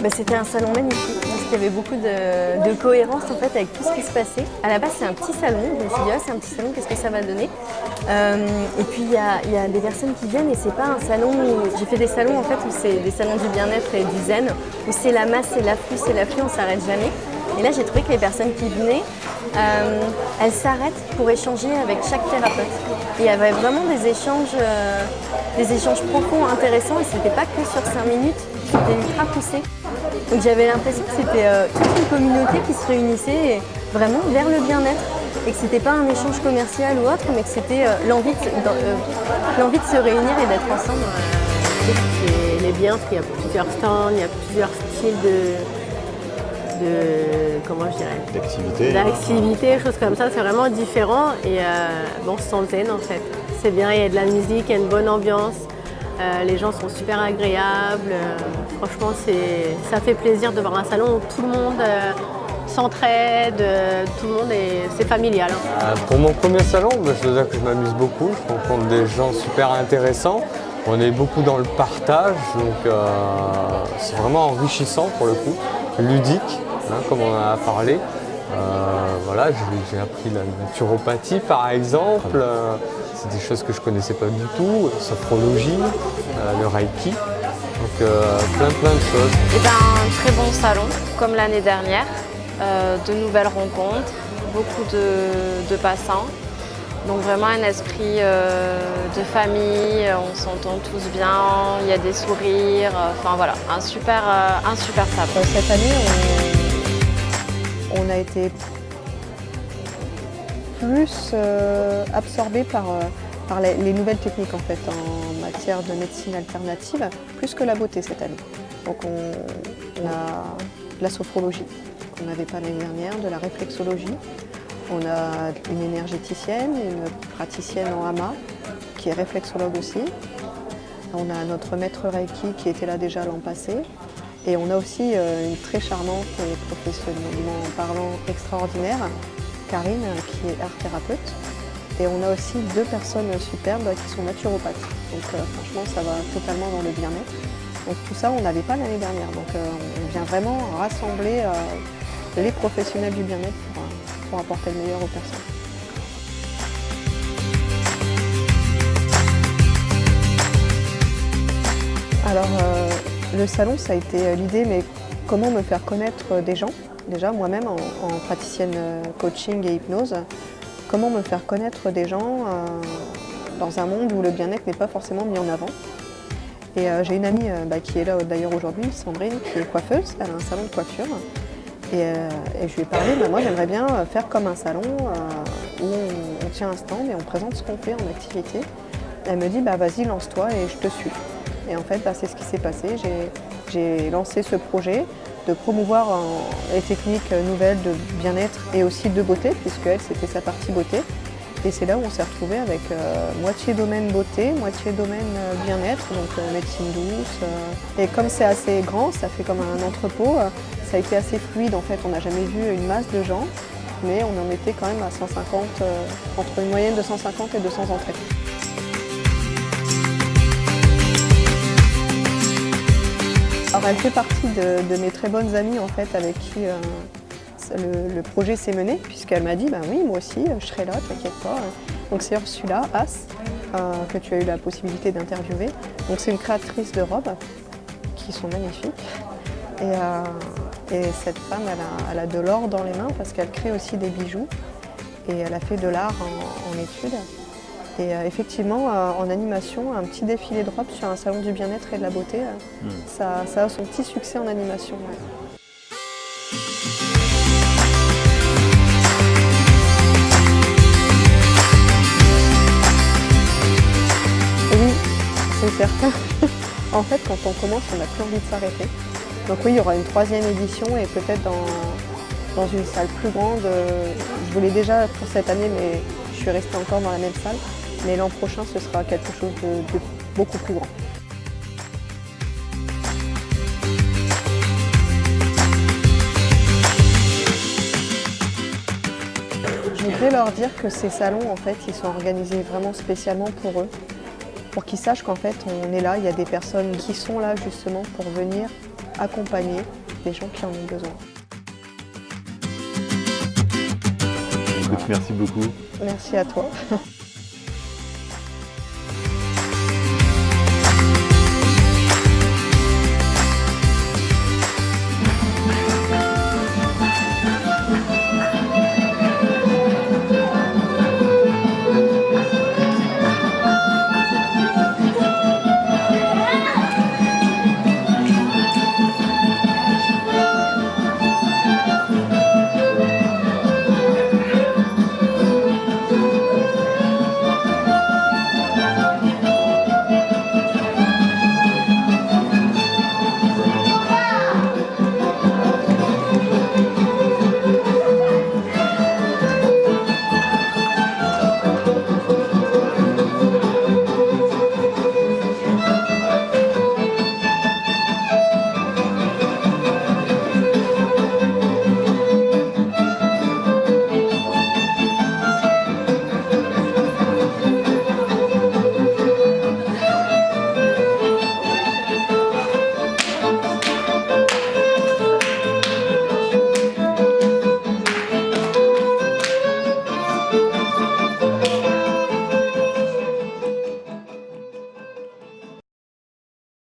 C'était un salon magnifique parce qu'il y avait beaucoup de cohérence en fait avec tout ce qui se passait. À la base c'est un petit salon, je me suis dit c'est un petit salon, qu'est-ce que ça va donner et puis il y a des personnes qui viennent et c'est pas un salon où... J'ai fait des salons en fait où c'est des salons du bien-être et du zen, où c'est la masse, c'est l'afflux, on s'arrête jamais. Et là j'ai trouvé que les personnes qui venaient, elles s'arrêtent pour échanger avec chaque thérapeute. Et il y avait vraiment des échanges profonds, intéressants et c'était pas que sur 5 minutes. C'était ultra poussé. Donc j'avais l'impression que c'était toute une communauté qui se réunissait vraiment vers le bien-être et que c'était pas un échange commercial ou autre, mais que c'était l'envie de se réunir et d'être ensemble. Ce qui est bien, c'est qu'il y a plusieurs stands, il y a plusieurs styles d'activités, choses comme ça. C'est vraiment différent et on se sent zen en fait. C'est bien, il y a de la musique, il y a une bonne ambiance. Les gens sont super agréables, franchement ça fait plaisir de voir un salon où tout le monde s'entraide, tout le monde c'est familial. Pour mon premier salon, je dois dire que je m'amuse beaucoup, je rencontre des gens super intéressants, on est beaucoup dans le partage, donc c'est vraiment enrichissant pour le coup, ludique, comme on en a parlé. Voilà, j'ai appris la naturopathie par exemple. C'est des choses que je ne connaissais pas du tout, la sophrologie, le reiki, donc plein de choses. Un très bon salon, comme l'année dernière, de nouvelles rencontres, beaucoup de passants. Donc vraiment un esprit de famille, on s'entend tous bien, il y a des sourires, enfin voilà, un super salon. Cette année, on a été plus absorbé par les nouvelles techniques en fait en matière de médecine alternative, plus que la beauté cette année. Donc on a de la sophrologie qu'on n'avait pas l'année dernière, de la réflexologie, on a une énergéticienne, une praticienne en hama qui est réflexologue aussi. On a notre maître Reiki qui était là déjà l'an passé. Et on a aussi une très charmante et professionnellement parlant extraordinaire, Karine, qui est art thérapeute. Et on a aussi 2 personnes superbes qui sont naturopathes. Donc franchement, ça va totalement dans le bien-être. Donc tout ça, on n'avait pas l'année dernière. Donc on vient vraiment rassembler les professionnels du bien-être pour apporter le meilleur aux personnes. Alors, le salon, ça a été l'idée, mais comment me faire connaître des gens. Déjà, moi-même, en praticienne coaching et hypnose, comment me faire connaître des gens dans un monde où le bien-être n'est pas forcément mis en avant. Et j'ai une amie qui est là d'ailleurs aujourd'hui, Sandrine, qui est coiffeuse, elle a un salon de coiffure. Et je lui ai parlé, moi j'aimerais bien faire comme un salon où on tient un stand et on présente ce qu'on fait en activité. Elle me dit, vas-y, lance-toi et je te suis. Et en fait, c'est ce qui s'est passé. J'ai lancé ce projet de promouvoir les techniques nouvelles de bien-être et aussi de beauté, puisque elle, c'était sa partie beauté. Et c'est là où on s'est retrouvés avec moitié domaine beauté, moitié domaine bien-être, donc médecine douce. Et comme c'est assez grand, ça fait comme un entrepôt, ça a été assez fluide en fait. On n'a jamais vu une masse de gens, mais on en était quand même à 150, entre une moyenne de 150 et 200 entrées. Alors elle fait partie de mes très bonnes amies en fait, avec qui le projet s'est mené, puisqu'elle m'a dit oui, moi aussi je serai là, t'inquiète pas. Donc c'est Ursula Haas que tu as eu la possibilité d'interviewer. Donc c'est une créatrice de robes qui sont magnifiques. Et cette femme, elle a de l'or dans les mains parce qu'elle crée aussi des bijoux et elle a fait de l'art en études. Et effectivement, en animation, un petit défilé de robes sur un salon du bien-être et de la beauté, ça a son petit succès en animation. Ouais. Oui, c'est certain. En fait, quand on commence, on n'a plus envie de s'arrêter. Donc oui, il y aura une 3e édition et peut-être dans une salle plus grande. Je voulais déjà pour cette année, mais je suis restée encore dans la même salle. Mais l'an prochain, ce sera quelque chose de beaucoup plus grand. Je voudrais leur dire que ces salons, en fait, ils sont organisés vraiment spécialement pour eux, pour qu'ils sachent qu'en fait, on est là, il y a des personnes qui sont là justement pour venir accompagner les gens qui en ont besoin. Écoute, merci beaucoup. Merci à toi.